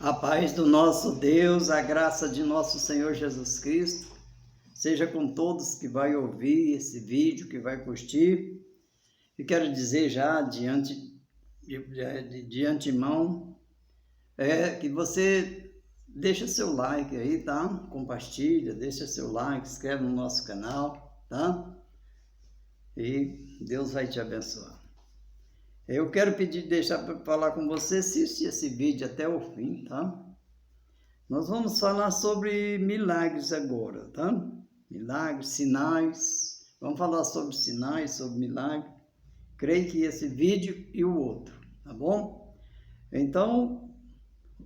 A paz do nosso Deus, a graça de nosso Senhor Jesus Cristo, seja com todos que vai ouvir esse vídeo, que vai curtir. E quero dizer já de antemão, que você deixa seu like aí, tá? Compartilha, deixa seu like, inscreve no nosso canal, tá? E Deus vai te abençoar. Eu quero deixar para falar com você, assiste esse vídeo até o fim, tá? Nós vamos falar sobre milagres agora, tá? Milagres, sinais, vamos falar sobre sinais, sobre milagres. Creio que esse vídeo e o outro, tá bom? Então,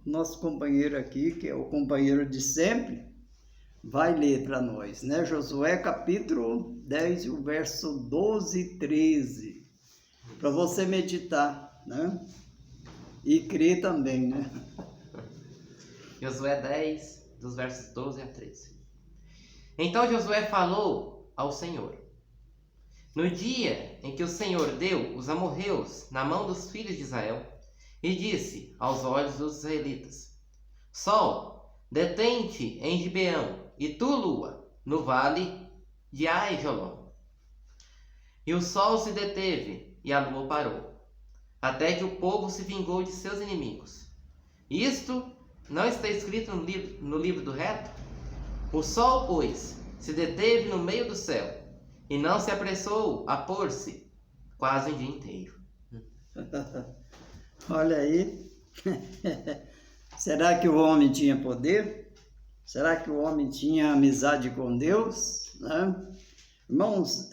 nosso companheiro aqui, que é o companheiro de sempre, vai ler para nós, né? Josué capítulo 10, o verso 12 e 13. Para você meditar, né? E crer também, né? Josué 10, dos versos 12 a 13. Então Josué falou ao Senhor: no dia em que o Senhor deu os amorreus na mão dos filhos de Israel, e disse aos olhos dos israelitas: Sol, detém-te em Gibeão, e tu, lua, no vale de Aijolom. E o sol se deteve, e a lua parou, até que o povo se vingou de seus inimigos. Isto não está escrito no livro do reto? O sol, pois, se deteve no meio do céu, e não se apressou a pôr-se quase um dia inteiro. Olha aí. Será que o homem tinha poder? Será que o homem tinha amizade com Deus? Né? Irmãos,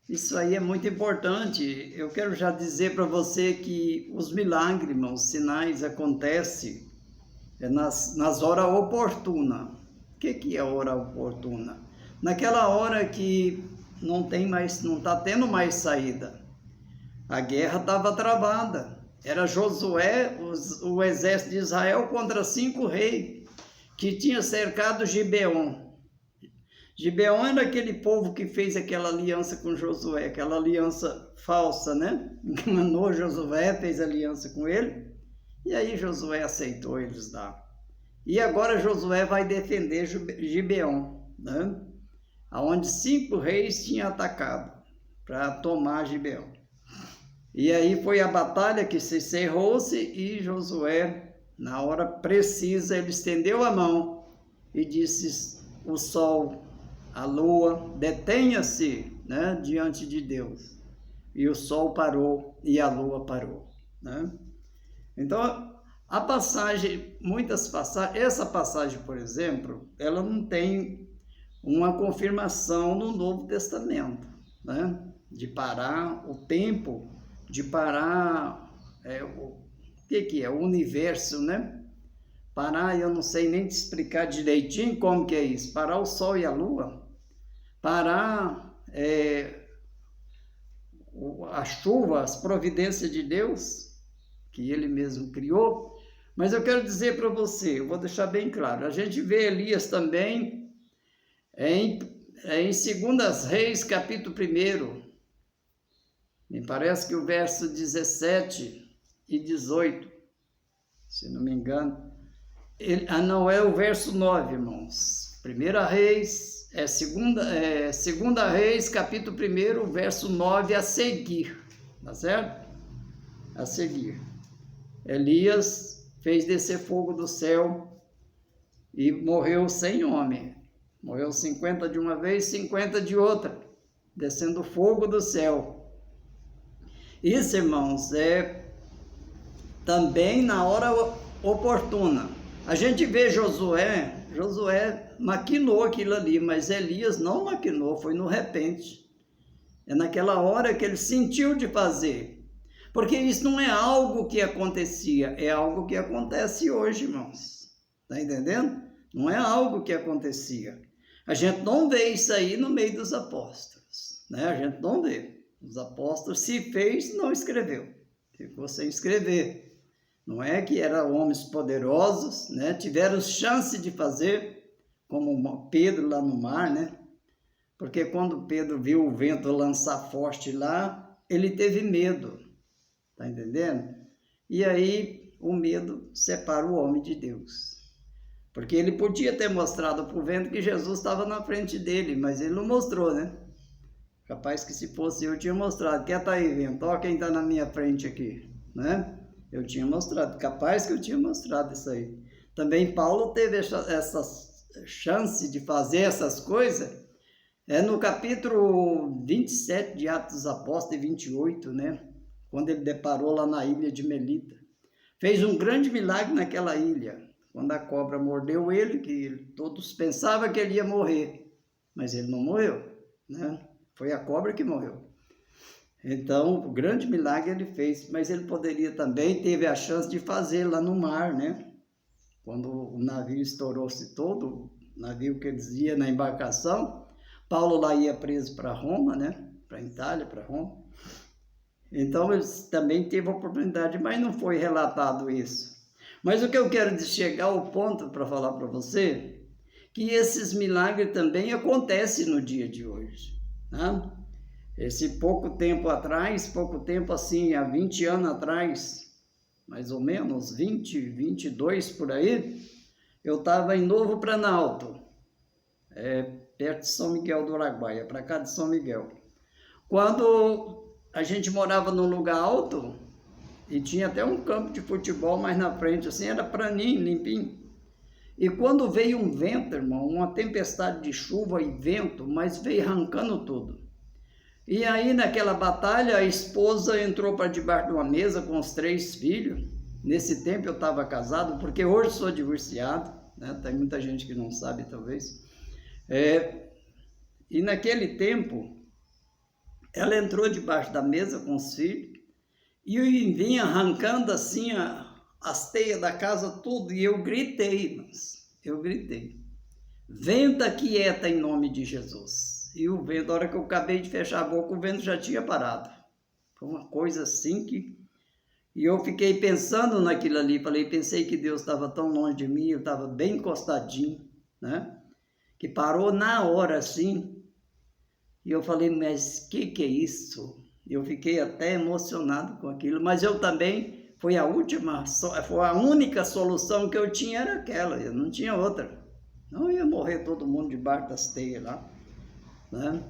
isso aí é muito importante. Eu quero já dizer para você que os milagres, irmãos, sinais acontecem nas horas oportunas. O que é a hora oportuna? Naquela hora que não está tendo mais saída. A guerra estava travada. Era Josué, o exército de Israel, contra 5 reis que tinha cercado Gibeon. Gibeon era aquele povo que fez aquela aliança com Josué, aquela aliança falsa, né? Enganou Josué, fez aliança com ele, e aí Josué aceitou eles lá. E agora Josué vai defender Gibeon, né? Onde 5 reis tinham atacado para tomar Gibeon. E aí foi a batalha que se encerrou-se e Josué, na hora precisa, ele estendeu a mão e disse: o sol, a lua, detenha-se, né, diante de Deus. E o sol parou e a lua parou, né? Então, a passagem, essa passagem, por exemplo, ela não tem uma confirmação no Novo Testamento, né? De parar o tempo, de parar o que é? O universo, né? Parar, eu não sei nem te explicar direitinho como que é isso. Parar o sol e a lua. Parar a chuva, as providências de Deus, que Ele mesmo criou. Mas eu quero dizer para você, eu vou deixar bem claro, a gente vê Elias também em 2 Reis, capítulo 1, me parece que o verso 17 e 18, se não me engano, não é o verso 9, irmãos. 1 Reis, 2 Reis, capítulo 1, verso 9 a seguir, tá certo? A seguir. Elias fez descer fogo do céu e morreu 100 homens. Morreu 50 de uma vez, 50 de outra, descendo fogo do céu. Isso, irmãos, é também na hora oportuna. A gente vê Josué maquinou aquilo ali, mas Elias não maquinou, foi no repente. É naquela hora que ele sentiu de fazer. Porque isso não é algo que acontecia, é algo que acontece hoje, irmãos. Está entendendo? Não é algo que acontecia. A gente não vê isso aí no meio dos apóstolos, né? A gente não vê. Os apóstolos, se fez, não escreveu. Ficou sem escrever. Não é que eram homens poderosos, né? Tiveram chance de fazer, como Pedro lá no mar, né? Porque quando Pedro viu o vento lançar forte lá, ele teve medo. Tá entendendo? E aí o medo separa o homem de Deus. Porque ele podia ter mostrado para o vento que Jesus estava na frente dele, mas ele não mostrou, né? Capaz que se fosse eu tinha mostrado. Quer tá aí, vento? Ó quem está na minha frente aqui, né? Eu tinha mostrado. Capaz que eu tinha mostrado isso aí. Também Paulo teve essa chance de fazer essas coisas. No capítulo 27 de Atos dos Apóstolos e 28, né? Quando ele deparou lá na ilha de Melita. Fez um grande milagre naquela ilha. Quando a cobra mordeu ele, que todos pensavam que ele ia morrer. Mas ele não morreu, né? Foi a cobra que morreu. Então, o grande milagre ele fez. Mas ele poderia também, teve a chance de fazer lá no mar, né? Quando o navio estourou-se todo, o navio que eles iam na embarcação, Paulo lá ia preso para Roma, né? Para a Itália, para Roma. Então, eles também teve a oportunidade, mas não foi relatado isso. Mas o que eu quero chegar ao ponto para falar para você, que esses milagres também acontecem no dia de hoje. Né? Esse pouco tempo atrás, pouco tempo assim, há 20 anos atrás, mais ou menos, 20, 22 por aí, eu estava em Novo Planalto, perto de São Miguel do Araguaia, para cá de São Miguel. Quando a gente morava num lugar alto, e tinha até um campo de futebol mais na frente, assim, era praninho, limpinho. E quando veio um vento, irmão, uma tempestade de chuva e vento, mas veio arrancando tudo. E aí, naquela batalha, a esposa entrou para debaixo de uma mesa com os 3 filhos. Nesse tempo eu estava casado, porque hoje sou divorciado, né? Tem muita gente que não sabe, talvez. E naquele tempo, ela entrou debaixo da mesa com os filhos, e vinha arrancando assim as teias da casa, tudo, e eu gritei, venta quieta em nome de Jesus. E o vento, na hora que eu acabei de fechar a boca, o vento já tinha parado. Foi uma coisa assim que... E eu fiquei pensando naquilo ali, pensei que Deus estava tão longe de mim, eu estava bem encostadinho, né? Que parou na hora assim, e eu falei, mas que é isso? Eu fiquei até emocionado com aquilo, mas eu também, foi a única solução que eu tinha era aquela, eu não tinha outra. Não ia morrer todo mundo debaixo das teias lá, né?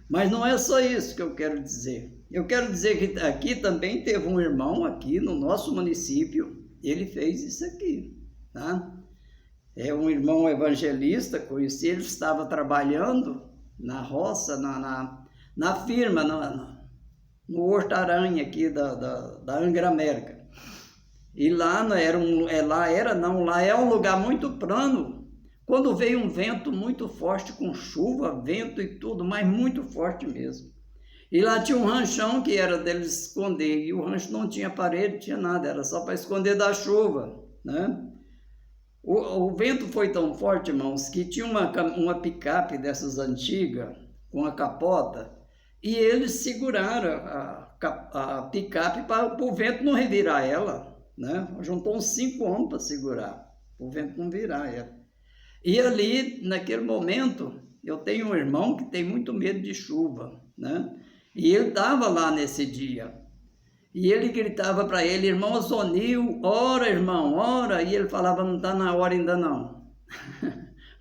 Mas não é só isso que eu quero dizer. Eu quero dizer que aqui também teve um irmão aqui no nosso município, ele fez isso aqui, tá? É um irmão evangelista, conheci, ele estava trabalhando na roça, na firma, no Horto-Aranha aqui da Angra América. E lá lá é um lugar muito plano. Quando veio um vento muito forte, com chuva, vento e tudo, mas muito forte mesmo. E lá tinha um ranchão que era deles esconder, e o rancho não tinha parede, tinha nada, era só para esconder da chuva, né? O vento foi tão forte, irmãos, que tinha uma picape dessas antigas, com a capota, e eles seguraram a picape para o vento não revirar ela, né? Juntou uns 5 homens para segurar, para o vento não virar ela. E ali, naquele momento, eu tenho um irmão que tem muito medo de chuva, né? E ele estava lá nesse dia. E ele gritava para ele, irmão Osonil, ora irmão, ora. E ele falava, não está na hora ainda não.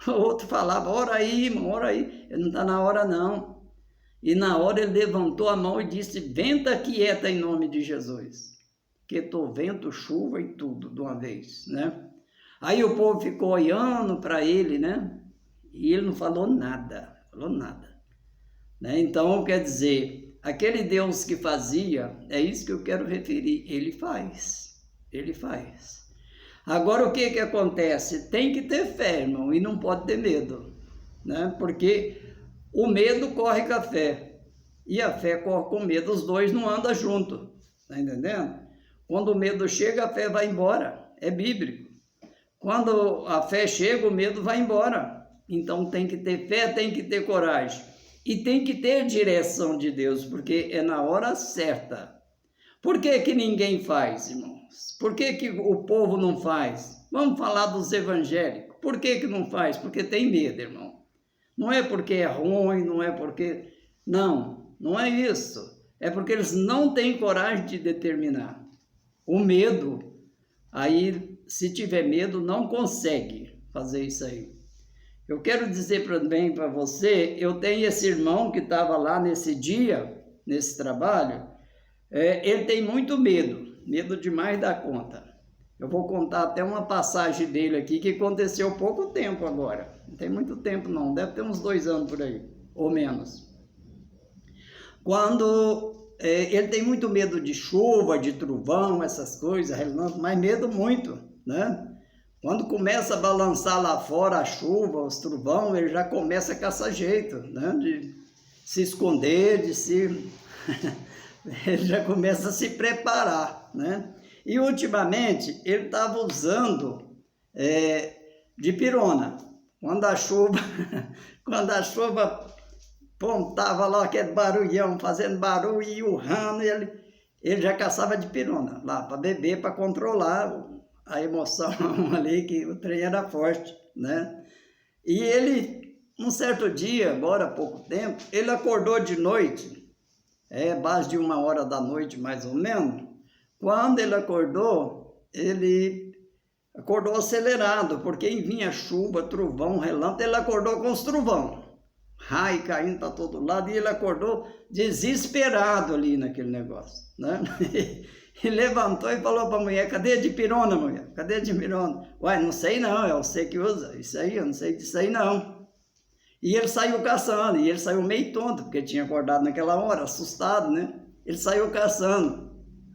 O outro falava, ora aí, irmão, ora aí. Ele não está na hora não. E na hora ele levantou a mão e disse, venta quieta em nome de Jesus. Que tô vento, chuva e tudo de uma vez, né? Aí o povo ficou olhando para ele, né? E ele não falou nada, né? Então, quer dizer, aquele Deus que fazia, é isso que eu quero referir, ele faz. Agora, o que acontece? Tem que ter fé, irmão, e não pode ter medo, né? Porque o medo corre com a fé, e a fé corre com o medo, os dois não andam juntos, tá entendendo? Quando o medo chega, a fé vai embora, é bíblico. Quando a fé chega, o medo vai embora. Então tem que ter fé, tem que ter coragem. E tem que ter direção de Deus, porque é na hora certa. Por que ninguém faz, irmãos? Por que o povo não faz? Vamos falar dos evangélicos. Por que não faz? Porque tem medo, irmão. Não é porque é ruim, não é porque... Não é isso. É porque eles não têm coragem de determinar. O medo Aí, se tiver medo, não consegue fazer isso aí. Eu quero dizer também para você, eu tenho esse irmão que estava lá nesse dia, nesse trabalho, ele tem muito medo demais da conta. Eu vou contar até uma passagem dele aqui que aconteceu há pouco tempo agora. Não tem muito tempo não, deve ter uns 2 anos por aí, ou menos. Quando ele tem muito medo de chuva, de trovão, essas coisas, mas medo muito, né? Quando começa a balançar lá fora a chuva, os trovão, ele já começa a caçar jeito, né? De se esconder, ele já começa a se preparar, né? E ultimamente ele estava usando dipirona. Quando a chuva pontava lá aquele barulhão, fazendo barulho e urrando, ele já caçava dipirona lá para beber, para controlar a emoção ali, que o trem era forte, né? E ele, um certo dia, agora há pouco tempo, ele acordou de noite, base de 1h da noite mais ou menos. Quando ele acordou acelerado, porque vinha chuva, trovão, relâmpago, ele acordou com os trovão, raio caindo para todo lado, e ele acordou desesperado ali naquele negócio, né? E levantou e falou para a mulher: cadê a dipirona, mulher? Cadê a dipirona? Uai, não sei não, é você que usa isso aí, eu não sei disso aí não. E ele saiu caçando, e ele saiu meio tonto, porque tinha acordado naquela hora, assustado, né? Ele saiu caçando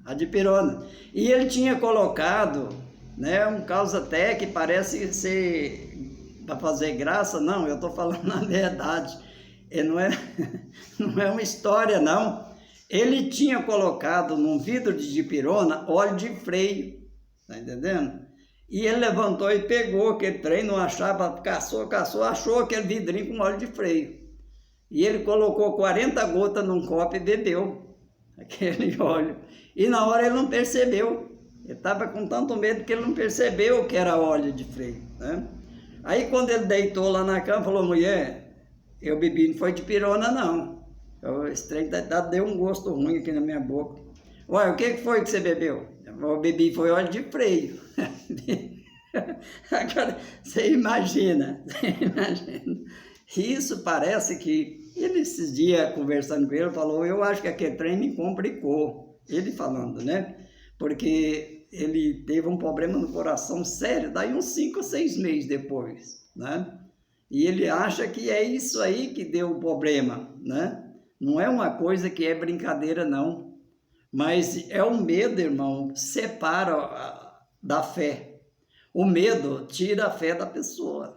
a dipirona. E ele tinha colocado, né, um causa-té que parece ser para fazer graça. Não, eu estou falando a verdade. Não é uma história, não. Ele tinha colocado num vidro de dipirona óleo de freio, tá entendendo? E ele levantou e pegou aquele trem, não achava, caçou, achou aquele vidrinho com óleo de freio. E ele colocou 40 gotas num copo e bebeu aquele óleo. E na hora ele não percebeu. Ele estava com tanto medo que ele não percebeu que era óleo de freio, né? Aí quando ele deitou lá na cama, falou: mulher, eu bebi, não foi dipirona não. Esse trem deu um gosto ruim aqui na minha boca. Ué, o que foi que você bebeu? Eu bebi, foi óleo de freio. Agora, você imagina. Isso parece que, ele esses dias conversando com ele, falou: eu acho que aquele trem me complicou. Ele falando, né? Porque ele teve um problema no coração sério, daí uns 5 ou 6 meses depois, né? E ele acha que é isso aí que deu o problema, né? Não é uma coisa que é brincadeira, não. Mas é o medo, irmão, separa da fé. O medo tira a fé da pessoa.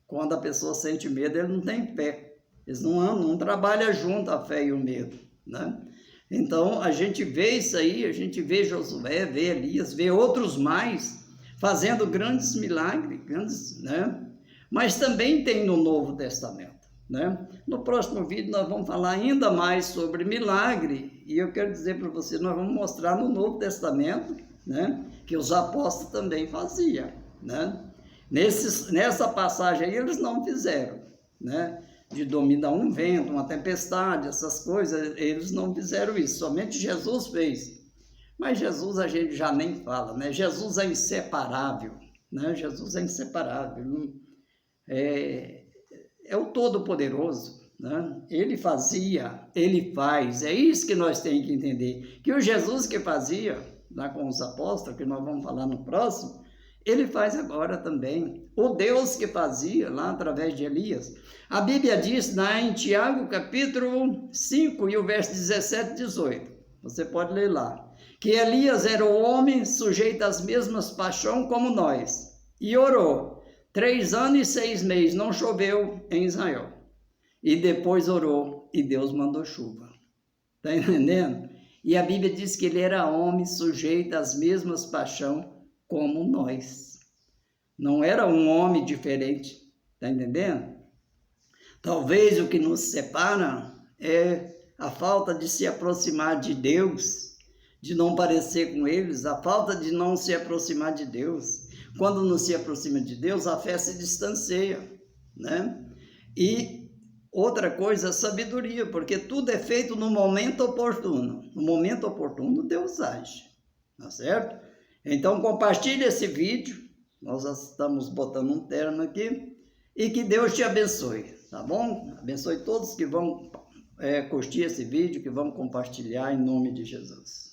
Quando a pessoa sente medo, ele não tem fé. Eles não trabalham junto, a fé e o medo, né? Então, a gente vê isso aí, a gente vê Josué, vê Elias, vê outros mais, fazendo grandes milagres, né? Mas também tem no Novo Testamento, né? No próximo vídeo nós vamos falar ainda mais sobre milagre, e eu quero dizer para você, nós vamos mostrar no Novo Testamento, né, que os apóstolos também faziam, né? Nessa passagem aí eles não fizeram, né? De dominar um vento, uma tempestade, essas coisas, eles não fizeram isso, somente Jesus fez. Mas Jesus a gente já nem fala, né? Jesus é inseparável, né? Jesus é inseparável, é o Todo-Poderoso, né? Ele fazia, ele faz, é isso que nós temos que entender, que o Jesus que fazia lá com os apóstolos, que nós vamos falar no próximo, ele faz agora também. O Deus que fazia lá através de Elias. A Bíblia diz em Tiago capítulo 5 e o verso 17 e 18, você pode ler lá, que Elias era o homem sujeito às mesmas paixões como nós, e orou 3 anos e 6 meses, não choveu em Israel, e depois orou e Deus mandou chuva. Está entendendo? E a Bíblia diz que ele era homem sujeito às mesmas paixões como nós. Não era um homem diferente, está entendendo? Talvez o que nos separa é a falta de se aproximar de Deus, de não parecer com eles, a falta de não se aproximar de Deus. Quando não se aproxima de Deus, a fé se distancia, né? E outra coisa, a sabedoria, porque tudo é feito no momento oportuno. No momento oportuno, Deus age, tá certo? Então compartilhe esse vídeo, nós estamos botando um termo aqui, e que Deus te abençoe, tá bom? Abençoe todos que vão curtir esse vídeo, que vão compartilhar em nome de Jesus.